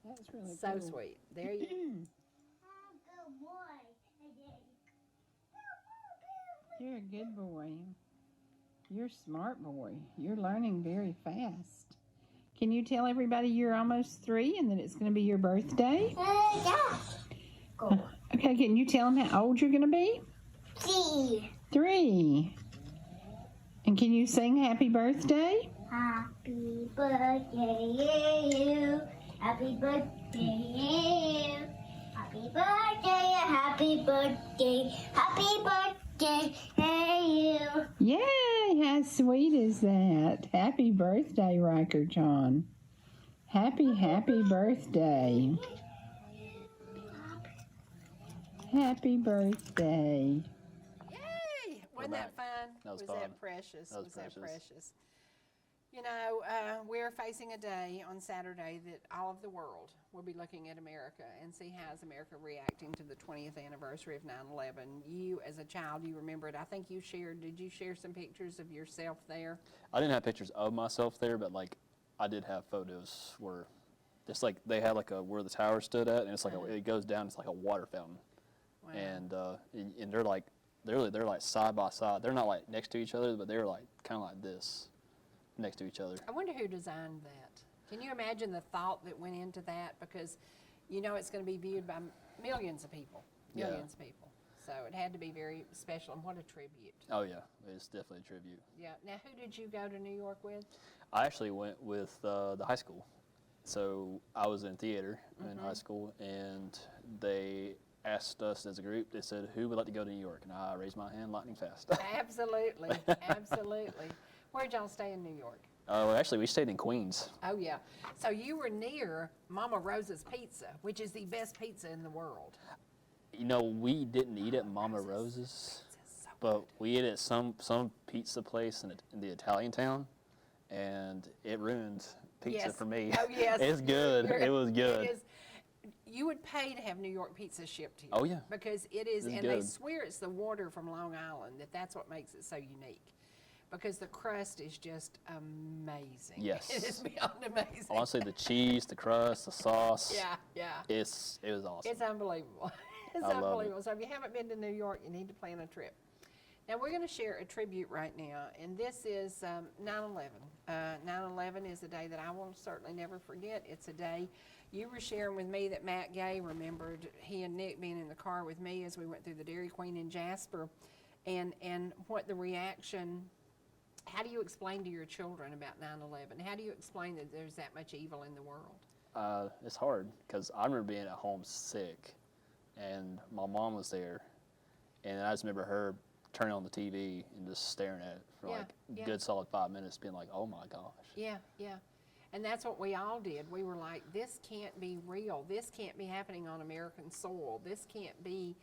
That's really So cool. sweet. There you go. You're a good boy. You're a smart boy. You're learning very fast. Can you tell everybody you're almost 3 and that it's going to be your birthday? Yeah. Go. Okay, can you tell them how old you're going to be? 3. And can you sing happy birthday? Happy birthday, you. Happy birthday, you. Happy birthday, happy birthday, happy birthday, hey you. Yay, how sweet is that? Happy birthday, Ryker John. Happy, happy birthday. Happy birthday. Yay! Wasn't that fun? That was was fun. that precious? That was that precious. precious? You know, we're facing a day on Saturday that all of the world will be looking at America and see how is America reacting to the 20th anniversary of 9/11. You, as a child, you remember it. I think did you share some pictures of yourself there? I didn't have pictures of myself there, but like I did have photos where it's like they had like where the tower stood at, and it's like it goes down. It's like a water fountain, Wow. and they're like they're like side by side. They're not like next to each other, but they're like kind of like this next to each other. I wonder who designed that. Can you imagine the thought that went into that? Because you know it's going to be viewed by millions of people. Millions of people. So it had to be very special, and what a tribute. Oh yeah, it's definitely a tribute. Yeah. Now, who did you go to New York with? I actually went with the high school. So I was in theater in high school, and they asked us as a group, they said, who would like to go to New York? And I raised my hand lightning fast. Absolutely. Absolutely. Where'd y'all stay in New York? Well, actually, we stayed in Queens. Oh, yeah. So you were near Mama Rosa's Pizza, which is the best pizza in the world. You know, we didn't eat at Mama Rose's, Pizza's so but good. we ate at some pizza place in the Italian town, and it ruined pizza Yes. for me. Oh, yes. It's good. It was good. It is. You would pay to have New York pizza shipped here. Oh, yeah. Because it is, It's and they good. swear it's the water from Long Island, that's what makes it so unique. Because the crust is just amazing. Yes. It is beyond amazing. Honestly, the cheese, the crust, the sauce. Yeah, yeah. It was awesome. It's unbelievable. It's I love it. unbelievable. So if you haven't been to New York, you need to plan a trip. Now we're going to share a tribute right now, and this is 9/11. 9/11 is a day that I will certainly never forget. It's a day you were sharing with me that Matt Gay remembered he and Nick being in the car with me as we went through the Dairy Queen in Jasper, and what the reaction. How do you explain to your children about 9/11? How do you explain that there's that much evil in the world? It's hard because I remember being at home sick, and my mom was there, and I just remember her turning on the TV and just staring at it for Yeah, like yeah. a good solid 5 minutes, being like, "Oh my gosh." Yeah, yeah. And that's what we all did. We were like, this can't be real. This can't be happening on American soil. This can't be,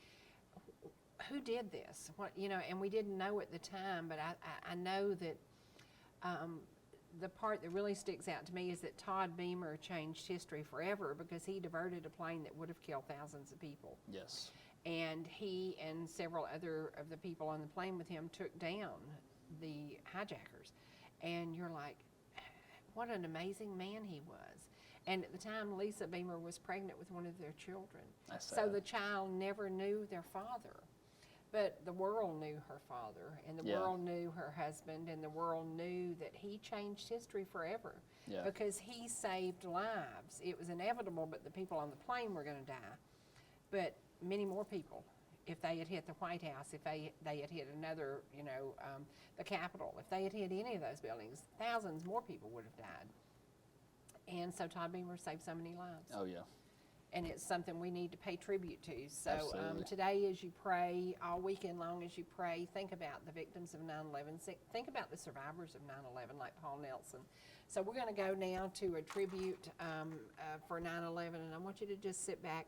who did this? What, and we didn't know at the time, but I know that the part that really sticks out to me is that Todd Beamer changed history forever because he diverted a plane that would have killed thousands of people. Yes. And he and several other of the people on the plane with him took down the hijackers. And you're like, what an amazing man he was. And at the time, Lisa Beamer was pregnant with one of their children. That's So sad. the child never knew their father. But the world knew her father, and the Yeah. world knew her husband, and the world knew that he changed history forever. Yeah. Because he saved lives. It was inevitable, but the people on the plane were going to die. But many more people, if they had hit the White House, if they had hit another, the Capitol, if they had hit any of those buildings, thousands more people would have died. And so Todd Beamer saved so many lives. Oh yeah. And it's something we need to pay tribute to. So Absolutely. today as you pray, all weekend long as you pray, think about the victims of 9/11. Think about the survivors of 9/11 like Paul Nelson. So we're going to go now to a tribute for 9/11, and I want you to just sit back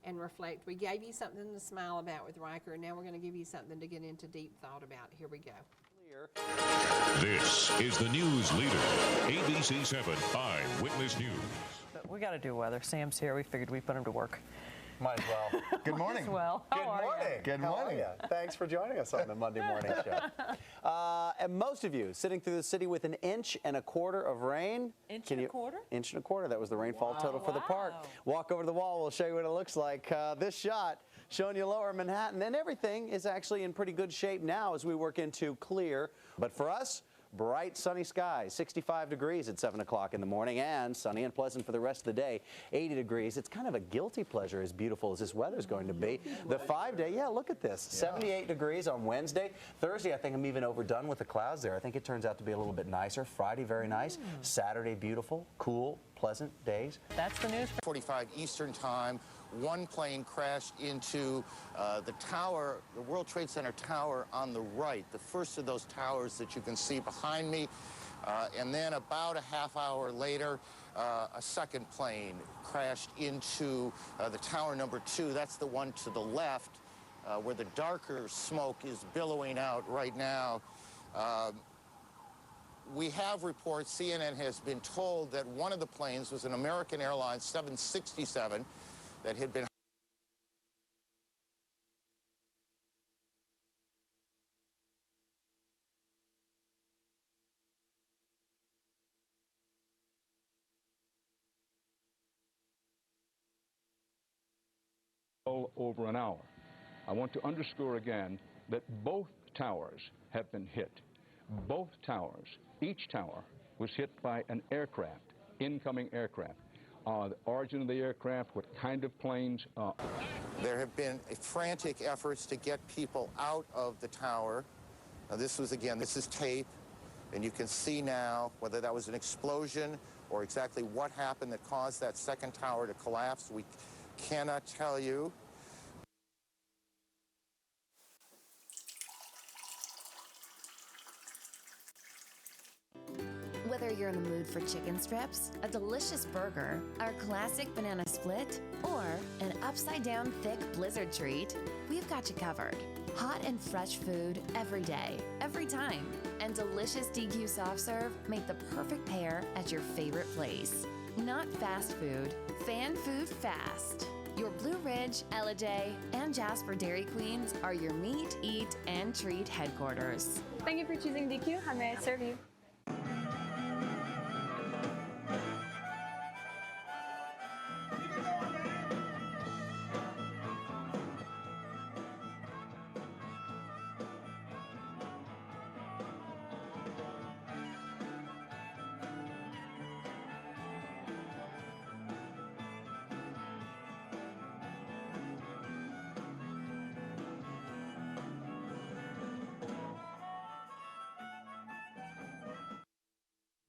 and reflect. We gave you something to smile about with Ryker, and now we're going to give you something to get into deep thought about. Here we go. This is the news leader, ABC 7 Eyewitness News. We got to do weather. Sam's here. We figured we'd put him to work. Might as well. Good morning. As well. How are you? Good morning. Thanks for joining us on the Monday morning show. And most of you sitting through the city with an inch and a quarter of rain. Inch and a quarter? Inch and a quarter. That was the rainfall total for the park. Wow. Walk over to the wall. We'll show you what it looks like. This shot showing you lower Manhattan. And everything is actually in pretty good shape now as we work into clear. But for us, bright sunny skies, 65 degrees at 7 o'clock in the morning, and sunny and pleasant for the rest of the day, 80 degrees. It's kind of a guilty pleasure, as beautiful as this weather's going to be. The 5-day, look at this, 78 degrees on Wednesday. Thursday, I think I'm even overdone with the clouds there. I think it turns out to be a little bit nicer. Friday, very nice. Saturday, beautiful, cool, pleasant days. That's the news. 45 Eastern Time. One plane crashed into the tower, the World Trade Center tower on the right, the first of those towers that you can see behind me. And then about a half hour later, a second plane crashed into the tower number 2. That's the one to the left, where the darker smoke is billowing out right now. We have reports, CNN has been told that one of the planes was an American Airlines 767 that had been over an hour. I want to underscore again that both towers have been hit. Both towers, each tower was hit by an aircraft, incoming aircraft. The origin of the aircraft, what kind of planes. There have been frantic efforts to get people out of the tower. Now this is tape, and you can see now whether that was an explosion or exactly what happened that caused that second tower to collapse. We cannot tell you. Whether you're in the mood for chicken strips, a delicious burger, our classic banana split, or an upside-down thick blizzard treat, we've got you covered. Hot and fresh food every day, every time. And delicious DQ soft serve make the perfect pair at your favorite place. Not fast food, fan food fast. Your Blue Ridge, Ellijay, and Jasper Dairy Queens are your meet, eat, and treat headquarters. Thank you for choosing DQ. How may I serve you?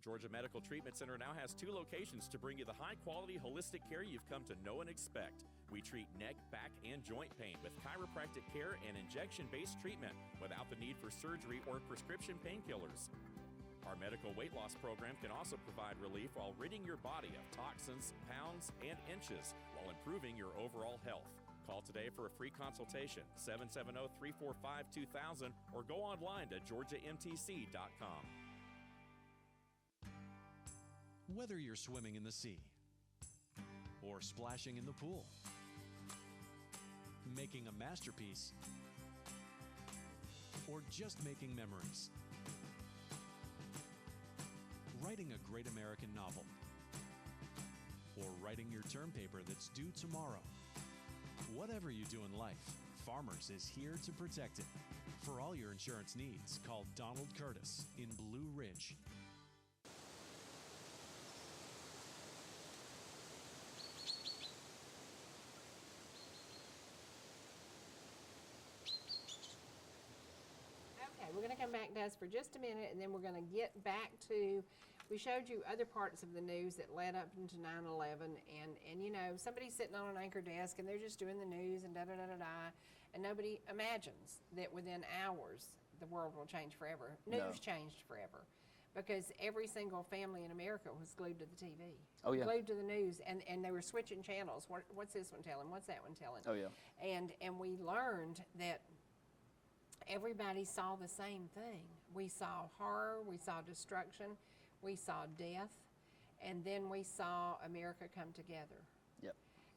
Georgia Medical Treatment Center now has 2 locations to bring you the high-quality holistic care you've come to know and expect. We treat neck, back, and joint pain with chiropractic care and injection-based treatment without the need for surgery or prescription painkillers. Our medical weight loss program can also provide relief while ridding your body of toxins, pounds, and inches while improving your overall health. Call today for a free consultation, 770-345-2000, or go online to georgiamtc.com. Whether you're swimming in the sea or splashing in the pool, making a masterpiece, or just making memories, writing a great American novel, or writing your term paper that's due tomorrow. Whatever you do in life, Farmers is here to protect it. For all your insurance needs, call Donald Curtis in Blue Ridge. Okay, we're going to come back, Des, for just a minute, and then we're going to get back to, we showed you other parts of the news that led up into 9/11, and you know, somebody's sitting on an anchor desk, and they're just doing the news, and da-da-da-da-da, and nobody imagines that within hours, the world will change forever. News changed forever, because every single family in America was glued to the TV. Oh, yeah. Glued to the news, and they were switching channels. What's this one telling? What's that one telling? Oh, yeah. And we learned that everybody saw the same thing. We saw horror, we saw destruction, we saw death, and then we saw America come together. Yep.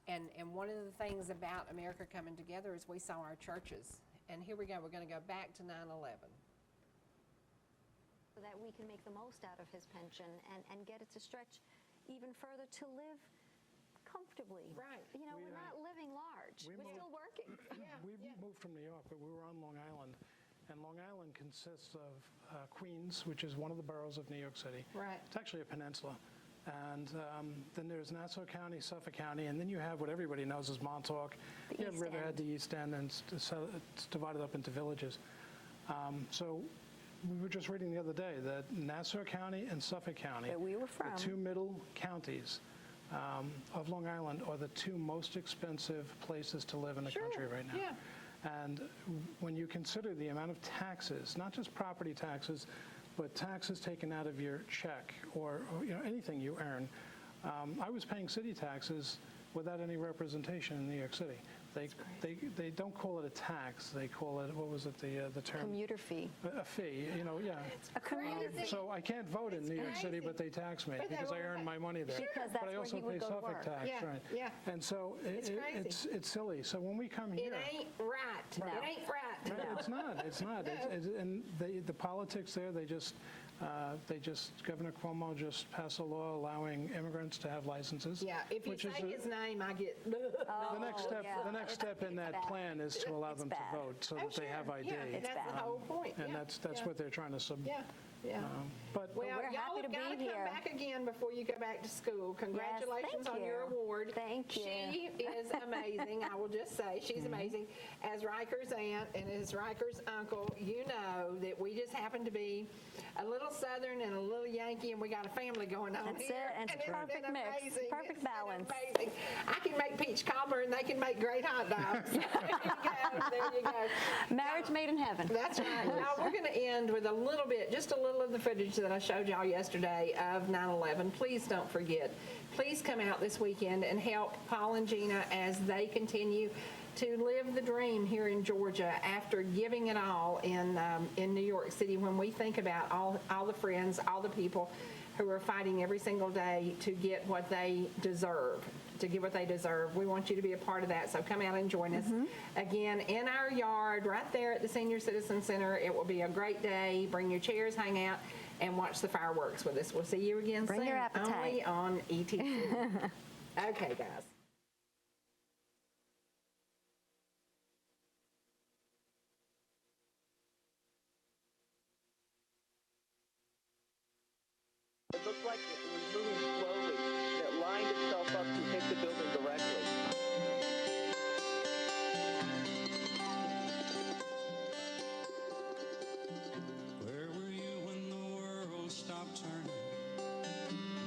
And one of the things about America coming together is we saw our churches. And here we go, we're going to go back to 9/11. So that we can make the most out of his pension and get it to stretch even further to live comfortably. Right. You know, we're not living large. We're still working. We moved from New York, but we were on Long Island. And Long Island consists of Queens, which is one of the boroughs of New York City. Right. It's actually a peninsula. And then there's Nassau County, Suffolk County, and then you have what everybody knows as Montauk. You have Riverhead, the East End, and it's divided up into villages. So we were just reading the other day that Nassau County and Suffolk County, where we were from, the two middle counties of Long Island, are the two most expensive places to live in the country right now. Yeah. And when you consider the amount of taxes, not just property taxes, but taxes taken out of your check or you know, anything you earn, I was paying city taxes without any representation in New York City. They don't call it a tax. They call it, what was it, the term? Commuter fee. A fee, you know, yeah. A commuter fee. So I can't vote in New York City, but they tax me because I earn my money there. Because that's but I also where he would pay go to Suffolk work. tax, Yeah, right? yeah. And so it's silly. So when we come It here, ain't right. No. It ain't right. no, it's not. It's not. And the politics there, they just Governor Cuomo just passed a law allowing immigrants to have licenses. Yeah, if you which say is his name, I get. the next step in that bad. plan is to allow them bad. to vote so that they have ID. Yeah, It's that's bad. the whole point. And yeah. that's yeah. what they're trying to Yeah. but Well, we're y'all happy have to got to be come here. back again before you go back to school. Congratulations thank on your you. award. Thank you. She is amazing. I will just say she's amazing. As Ryker's aunt and as Ryker's uncle, you know that we just happen to be a little Southern and a little Yankee, and we got a family going on That's here. it, and it's been perfect mix, amazing. perfect It's been balance. amazing. I can make peach cobbler, and they can make great hot dogs. There you go. There you go. Marriage made in heaven. That's right. Now we're going to end with a little bit, just a little of the footage that I showed y'all yesterday of 9/11. Please don't forget. Please come out this weekend and help Paul and Gina as they continue to live the dream here in Georgia after giving it all in New York City. When we think about all the friends, all the people who are fighting every single day to get what they deserve, we want you to be a part of that. So come out and join us again in our yard right there at the Senior Citizen Center. It will be a great day. Bring your chairs, hang out, and watch the fireworks with us. We'll see you again soon. Bring your appetite. Only on ETC. Okay, guys. It looked like it was moving slowly, and it lined itself up to hit the building directly. Where were you when the world stopped turning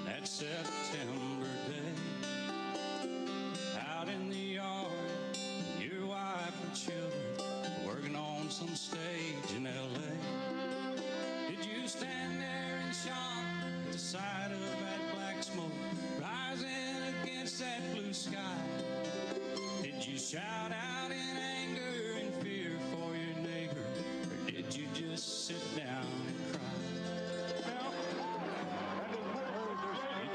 that September day? Out in the yard, your wife and children working on some stage in L.A. Did you stand there in shock at the sight of that black smoke rising against that blue sky? Did you shout out in anger and fear for your neighbor, or did you just sit down and cry?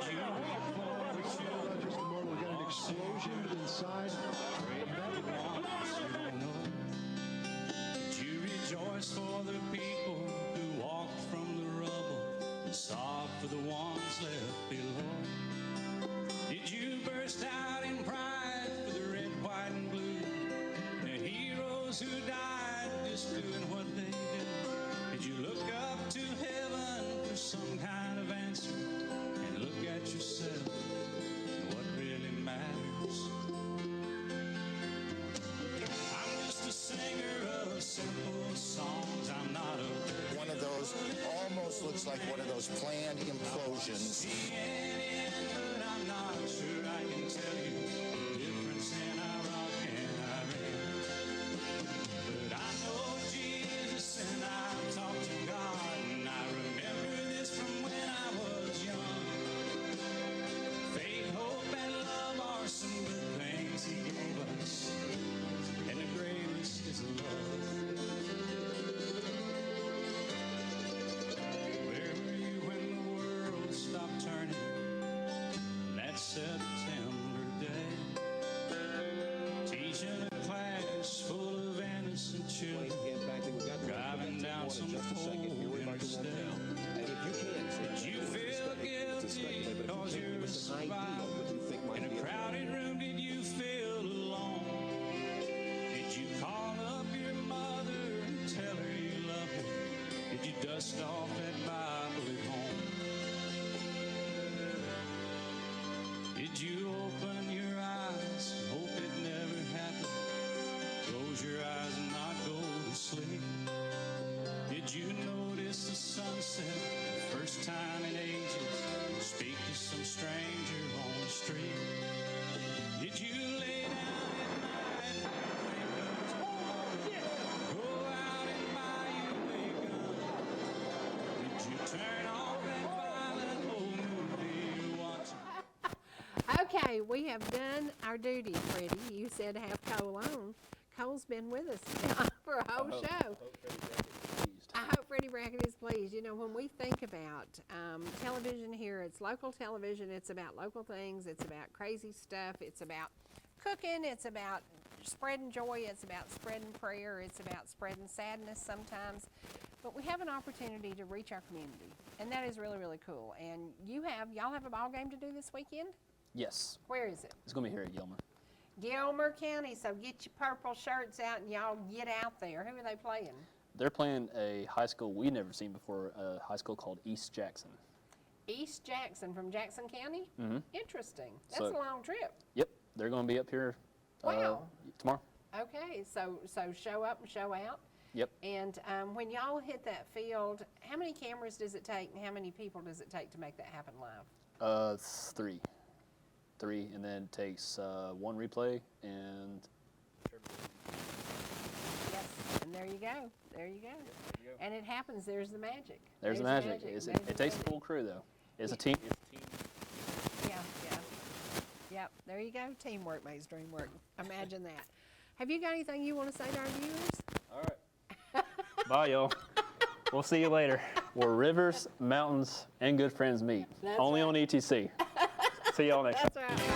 Did you weep for the children? Just a moment, we got an explosion inside the bedroom. Did you rejoice for the people who walked from the rubble and sobbed for the ones left below? Did you burst out in pride for the red, white, and blue, the heroes who died just doing what they did? Did you look up to heaven for some kind of answer and look at yourself and what really matters? I'm just a singer of simple songs. I'm not a One of those almost looks like one of those planned implosions. but I'm not sure I can tell you the difference in Iraq and Iran. But I know Jesus and I talk to God, and I remember this from when I was young. Faith, hope, and love are some good things He gave us, and the greatest is love. Where were you when the world stopped turning that September day? Teaching a class full of innocent children, driving down some cold interstate. Did you feel guilty because you're a survivor? In a crowded room, did you feel alone? Did you call up your mother and tell her you love her? Did you dust off that Bible at home? Did you open your eyes and hope it never happened? Close your eyes and not go to sleep. Did you notice the sunset the first time in ages? Speak to some stranger on the street. Did you lay down at night and think of tomorrow? Go out and buy you a gun. Did you turn off that violent old movie you're watching? Okay, we have done our duty, Freddie. You said have Cole on. Cole's been with us now for a whole show. I hope Freddie Brackett is pleased. You know, when we think about television here, it's local television. It's about local things. It's about crazy stuff. It's about cooking. It's about spreading joy. It's about spreading prayer. It's about spreading sadness sometimes. But we have an opportunity to reach our community, and that is really, really cool. And y'all have a ball game to do this weekend? Yes. Where is it? It's going to be here at Gilmer. Gilmer County. So get your purple shirts out and y'all get out there. Who are they playing? They're playing a high school we've never seen before, a high school called East Jackson. East Jackson from Jackson County? Mm-hmm. Interesting. That's So- a long trip. Yep, they're going to be up here Wow. tomorrow. Okay, so show up and show out. Yep. And when y'all hit that field, how many cameras does it take and how many people does it take to make that happen live? Three, and then it takes one replay and. Yes, and there you go. There you go. And it happens. There's the magic. There's the magic. It takes a full crew though. It's a team. Yeah. Yep. There you go. Teamwork makes dream work. Imagine that. Have you got anything you want to say to our viewers? All right. Bye, y'all. We'll see you later. Where rivers, mountains, and good friends meet. That's Only right. on ETC. See y'all next time. That's right.